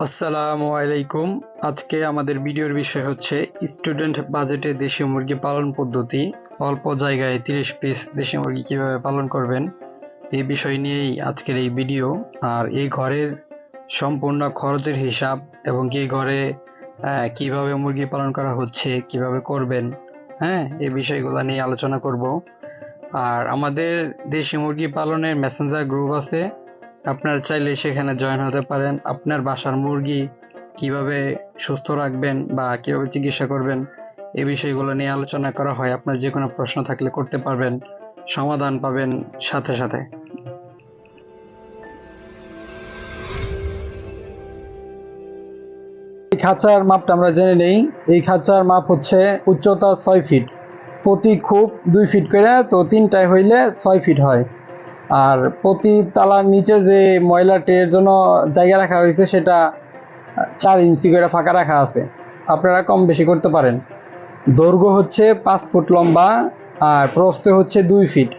আসসালামু আলাইকুম। আজকে আমাদের ভিডিওর বিষয় হচ্ছে স্টুডেন্ট বাজেটে দেশি মুরগি পালন পদ্ধতি। অল্প জায়গায় 30 পিস দেশি মুরগি কিভাবে পালন করবেন এই বিষয় নিয়েই আজকের এই ভিডিও। আর এই ঘরের সম্পূর্ণ খরচের হিসাব এবং এই ঘরে কিভাবে মুরগি পালন করা হচ্ছে, কিভাবে করবেন, এই বিষয়গুলো নিয়ে আলোচনা করব। আর আমাদের দেশি মুরগি পালনের মেসেঞ্জার গ্রুপ আছে, আপনারা চাইলে সেখানে জয়েন হতে পারেন। আপনার বাসার মুরগি কিভাবে সুস্থ রাখবেন বা কিভাবে চিকিৎসা করবেন এই বিষয়গুলো নিয়ে আলোচনা করা হয়। আপনার যে কোনো প্রশ্ন থাকলে করতে পারবেন, সমাধান পাবেন সাথে সাথে। এই খাঁচার মাপটা আমরা জেনে নেই। এই খাঁচার মাপ হচ্ছে উচ্চতা 6 ফিট, প্রতি খুব 2 ফিট করে, তো তিনটায় হইলে 6 ফিট হয়। আর প্রতি তালার নিচে যে ময়লা ট্রের জন্য জায়গা রাখা হয়েছে সেটা 4 ইঞ্চি করে ফাঁকা রাখা আছে, আপনারা কম বেশি করতে পারেন। দৈর্ঘ্য হচ্ছে 5 ফুট লম্বা আর প্রস্থ হচ্ছে 2 ফিট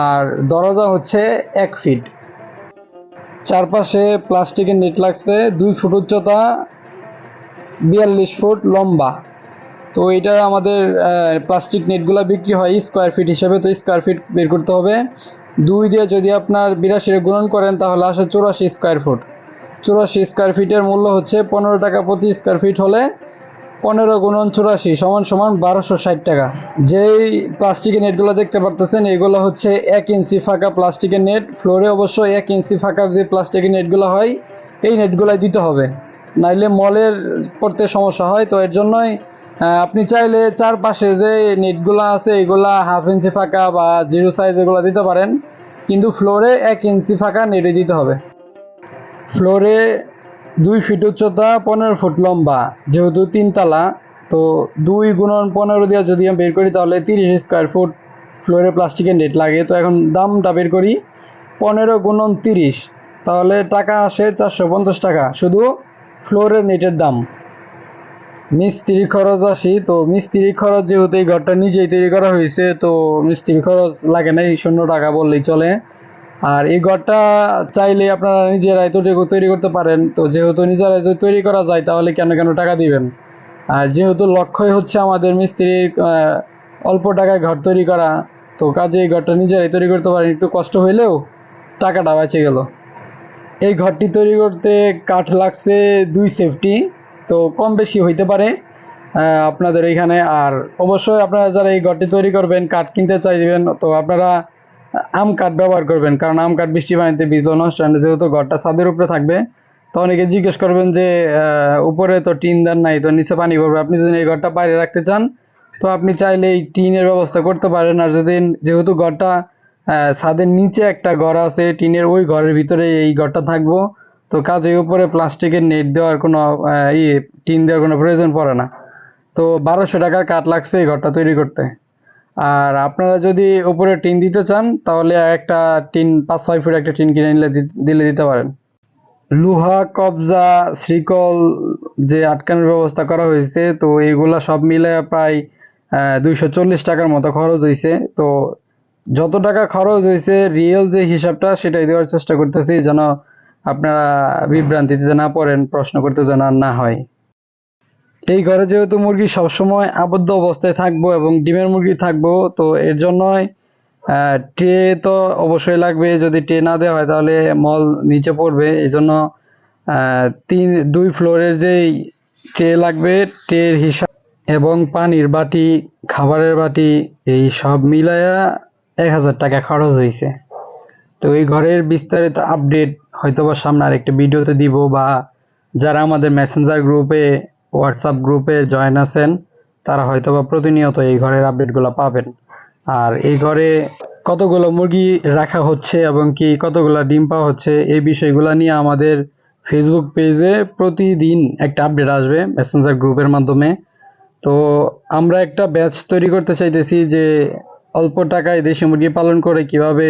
আর দরজা হচ্ছে 1 ফিট। চারপাশে প্লাস্টিকের নেট লাগছে, 2 ফুট উচ্চতা, 42 ফুট লম্বা। তো এটা আমাদের প্লাস্টিক নেটগুলো বিক্রি হয় স্কোয়ার ফিট হিসেবে, তো স্কোয়ার ফিট বের করতে হবে। 2 দিয়ে যদি আপনার 82 গুণন করেন তাহলে আসে 84 স্কোয়ার ফুট। 84 স্কোয়ার ফিটের মূল্য হচ্ছে 15 টাকা প্রতি স্কোয়ার ফিট হলে 15 গুণন 84 সমান সমান 1260 টাকা। যেই প্লাস্টিকের নেটগুলো দেখতে পারতেছেন এগুলো হচ্ছে 1 ইঞ্চি ফাঁকা প্লাস্টিকের নেট। ফ্লোরে অবশ্য 1 ইঞ্চি ফাঁকার যে প্লাস্টিকের নেটগুলো হয় এই নেটগুলাই দিতে হবে, নাইলে মলের পড়তে সমস্যা হয়। তো এর জন্যই আপনি চাইলে চারপাশে যে নেটগুলো আছে এগুলা 1/2 ইঞ্চি ফাঁকা বা 0 সাইজ এগুলো দিতে পারেন, কিন্তু ফ্লোরে 1 ইঞ্চি ফাঁকা নেটে দিতে হবে। ফ্লোরে 2 ফিট উচ্চতা, 15 ফুট লম্বা, যেহেতু 3 তালা, তো 2 গুণন 15 দিয়ে যদি আমি বের করি তাহলে 30 স্কোয়ার ফুট ফ্লোরে প্লাস্টিকের নেট লাগে। তো এখন দামটা বের করি, 15 গুণন 30, তাহলে টাকা আসে 450 টাকা শুধু ফ্লোরের নেটের দাম। মিস্ত্রি খরচ আসি, তো মিস্ত্রি খরচ যেহেতু এই ঘরটা নিজেই তৈরি করা হয়েছে, তো মিস্ত্রি খরচ লাগে না, 0 টাকা বললেই চলে। আর এই ঘরটা চাইলে আপনারা নিজেরাই তৈরি করতে পারেন। তো যেহেতু নিজেরাই যদি তৈরি করা যায় তাহলে কেন কেন টাকা দিবেন। আর যেহেতু লক্ষ্যই হচ্ছে আমাদের মিস্ত্রির অল্প টাকায় ঘর তৈরি করা, তো কাজে এই ঘরটা নিজেরাই তৈরি করতে পারেন, একটু কষ্ট হইলেও টাকাটা বেঁচে গেল। এই ঘরটি তৈরি করতে কাঠ লাগছে 2 সেফটি, তো কম বেশি হইতে পারে আপনাদের এখানে। আর অবশ্যই আপনারা যারা এই ঘরটি তৈরি করবেন কাঠ কিনতে চাইবেন তো আপনারা আম কাঠ ব্যবহার করবেন, কারণ আম কাঠ বৃষ্টি পানিতে ভিজলে নষ্ট হয় না। যেহেতু ঘরটা ছাদের উপরে থাকবে, তো অনেকে জিজ্ঞেস করবেন যে উপরে তো টিন দেন নাই, তো নিচে পানি পড়বে। আপনি যদি এই ঘরটা বাইরে রাখতে চান তো আপনি চাইলে এই টিনের ব্যবস্থা করতে পারেন। আর যদি যেহেতু ঘরটা ছাদের নিচে একটা ঘর আছে টিনের, ওই ঘরের ভিতরে এই ঘরটা থাকবো, তো কাজের উপরে প্লাস্টিকের নেট দেওয়ার কোনো টিন দেওয়ার কোনো প্রয়োজন পড়ে না। তো 1200 টাকার কাঠ লাগছে এই ঘরটা তৈরি করতে। আর আপনারা যদি উপরে টিন দিতে চান তাহলে একটা টিন 5-6 ফুট একটা টিন কিনে নিলে দিলে দিতে পারেন। লোহা কবজা শ্রীকল যে আটকানোর ব্যবস্থা করা হয়েছে, তো এগুলা সব মিলে প্রায় 240 টাকার মতো খরচ হয়েছে। তো যত টাকা খরচ হয়েছে রিয়েল যে হিসাবটা সেটাই দেওয়ার চেষ্টা করতেছি, যেন আপনারা বিভ্রান্তিতে না পড়েন, প্রশ্ন করতে যেন আর না হয়। এই ঘরে যেহেতু মুরগি সবসময় আবদ্ধ অবস্থায় থাকবো এবং ডিমের মুরগি থাকবো, তো এর জন্যই ট্রে তো অবশ্যই লাগবে। যদি ট্রে না দেওয়া হয় তাহলে মল নিচে পড়বে, এই জন্য 2 ফ্লোরের যেই ট্রে লাগবে, ট্রের হিসাব এবং পানির বাটি, খাবারের বাটি, এই সব মিলায়া 1000 টাকা খরচ হয়েছে। তো এই ঘরের বিস্তারিত আপডেট হয়তোবা সামনে আরেকটা ভিডিওতে দিব, বা যারা আমাদের মেসেঞ্জার গ্রুপে, হোয়াটসঅ্যাপ গ্রুপে জয়েন আছেন তারা হয়তোবা প্রতিনিয়ত এই ঘরের আপডেটগুলো পাবেন। আর এই ঘরে কতগুলো মুরগি রাখা হচ্ছে এবং কি কতগুলো ডিম পাওয়া হচ্ছে এই বিষয়গুলো নিয়ে আমাদের ফেসবুক পেজে প্রতিদিন একটা আপডেট আসবে মেসেঞ্জার গ্রুপের মাধ্যমে। তো আমরা একটা ব্যাচ তৈরি করতে চাইতেছি যে অল্প টাকায় দেশি মুরগি পালন করে কিভাবে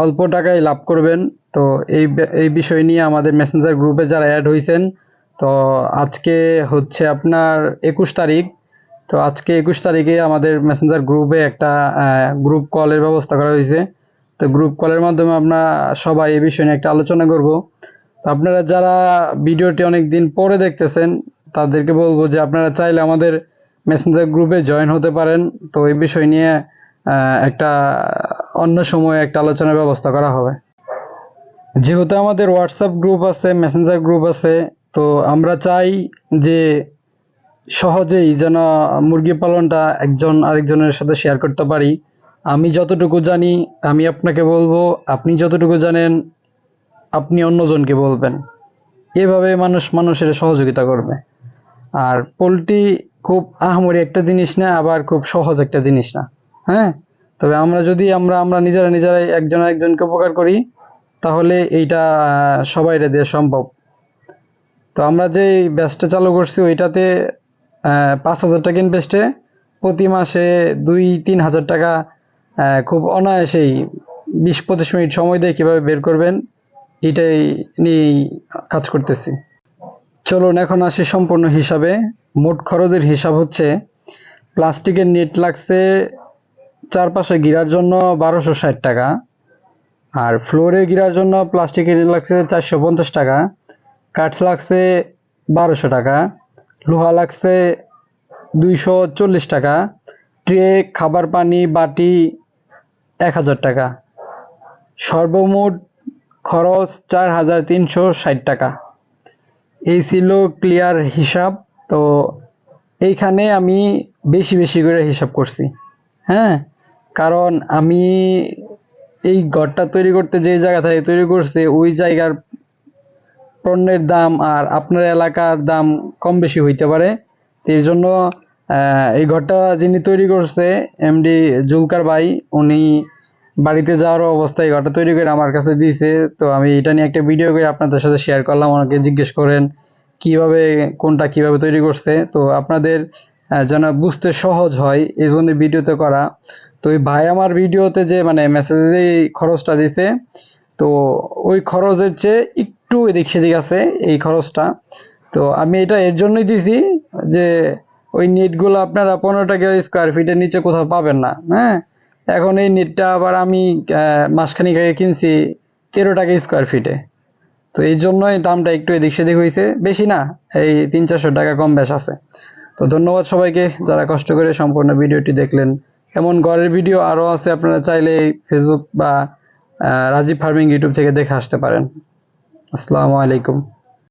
অল্প টাকায় লাভ করবেন। তো এই বিষয় নিয়ে আমাদের মেসেঞ্জার গ্রুপে যারা অ্যাড হয়েছেন, তো আজকে হচ্ছে আপনার 21 তারিখ, তো আজকে 21 তারিখে আমাদের মেসেঞ্জার গ্রুপে একটা গ্রুপ কলের ব্যবস্থা করা হয়েছে। তো গ্রুপ কলের মাধ্যমে আমরা সবাই এই বিষয় নিয়ে একটা আলোচনা করব। তো আপনারা যারা ভিডিওটি অনেক দিন পরে দেখতেছেন তাদেরকে বলবো যে আপনারা চাইলে আমাদের মেসেঞ্জার গ্রুপে জয়েন হতে পারেন। তো এই বিষয় নিয়ে একটা অন্য সময়ে একটা আলোচনার ব্যবস্থা করা হবে। যেহেতু আমাদের হোয়াটসঅ্যাপ গ্রুপ আছে, মেসেঞ্জার গ্রুপ আছে, তো আমরা চাই যে সহজেই যেন মুরগি পালনটা একজন আরেকজনের সাথে শেয়ার করতে পারি। আমি যতটুকু জানি আমি আপনাকে বলবো, আপনি যতটুকু জানেন আপনি অন্যজনকে বলবেন। এভাবে মানুষ মানুষের সহযোগিতা করবে। আর পোলট্রি খুব আহামরি একটা জিনিস না, আবার খুব সহজ একটা জিনিস না। হ্যাঁ, তবে আমরা যদি আমরা নিজেরাই একজন আরেকজনকে উপকার করি তাহলে এইটা সবাইরে দিয়ে সম্ভব। তো আমরা যে ব্যাচটা চালু করছি ওইটাতে 5,000 টাকা ইনভেস্টে প্রতি মাসে 2-3 হাজার টাকা খুব অনায়াসেই 20-25 মিনিট সময় দিয়ে কীভাবে বের করবেন এটাই নিয়েই কাজ করতেছি। চলুন এখন আসি সম্পূর্ণ হিসাবে। মোট খরচের হিসাব হচ্ছে প্লাস্টিকের নেট লাগছে চারপাশে ঘিরার জন্য 1260 টাকা, আর ফ্লোরে ঘিরার জন্য প্লাস্টিকের নেট লাগছে 450 টাকা, কাঠ লাগছে 1200 টাকা, লোহা লাগছে 240 টাকা, ট্রে, খাবার পানি, বাটি 1000 টাকা। সর্বমোট খরচ 4360 টাকা। এই ছিল ক্লিয়ার হিসাব। তো এইখানে আমি বেশি বেশি করে হিসাব করছি। হ্যাঁ, কারণ আমি এই ঘরটা তৈরি করতে যে জায়গা থেকে তৈরি করছি ওই জায়গার পণ্যের দাম আর আপনার এলাকার দাম কম বেশি হইতে পারে। তো এর জন্য এই ঘরটা যিনি তৈরি করছে এমডি জুলকার ভাই, উনি বাড়িতে যাওয়ার অবস্থায় ঘরটা তৈরি করে আমার কাছে দিয়েছে। তো আমি এটা নিয়ে একটা ভিডিও করে আপনাদের সাথে শেয়ার করলাম। ওনাকে জিজ্ঞেস করেন কিভাবে কোনটা কিভাবে তৈরি করছে, তো আপনাদের যেন বুঝতে সহজ হয় এই জন্য ভিডিওতে করা। তো ওই ভাই আমার ভিডিওতে যে মানে মেসেজে যে খরচটা দিছে, তো ওই খরচের চেয়ে একটু এদিক সেদিক আছে এই খরচটা। তো আমি এটা এর জন্যই দিছি যে ওই নেটগুলো আপনারা 15 টাকা স্কোয়ার ফিটের নিচে কোথাও পাবেন না। হ্যাঁ, এখন এই নেটটা আবার আমি মাসখানেক আগে কিনছি 13 টাকা স্কোয়ার ফিটে। তো এই জন্যই দামটা একটু এদিক সেদিক হয়েছে, বেশি না, এই 300-400 টাকা কম বেশ আছে। তো ধন্যবাদ সবাইকে যারা কষ্ট করে সম্পূর্ণ ভিডিওটি দেখলেন। এমন ঘরের ভিডিও আরও আছে, আপনারা চাইলে ফেসবুক বা রাজীব ফার্মিং ইউটিউব থেকে দেখে আসতে পারেন। আসসালামু আলাইকুম।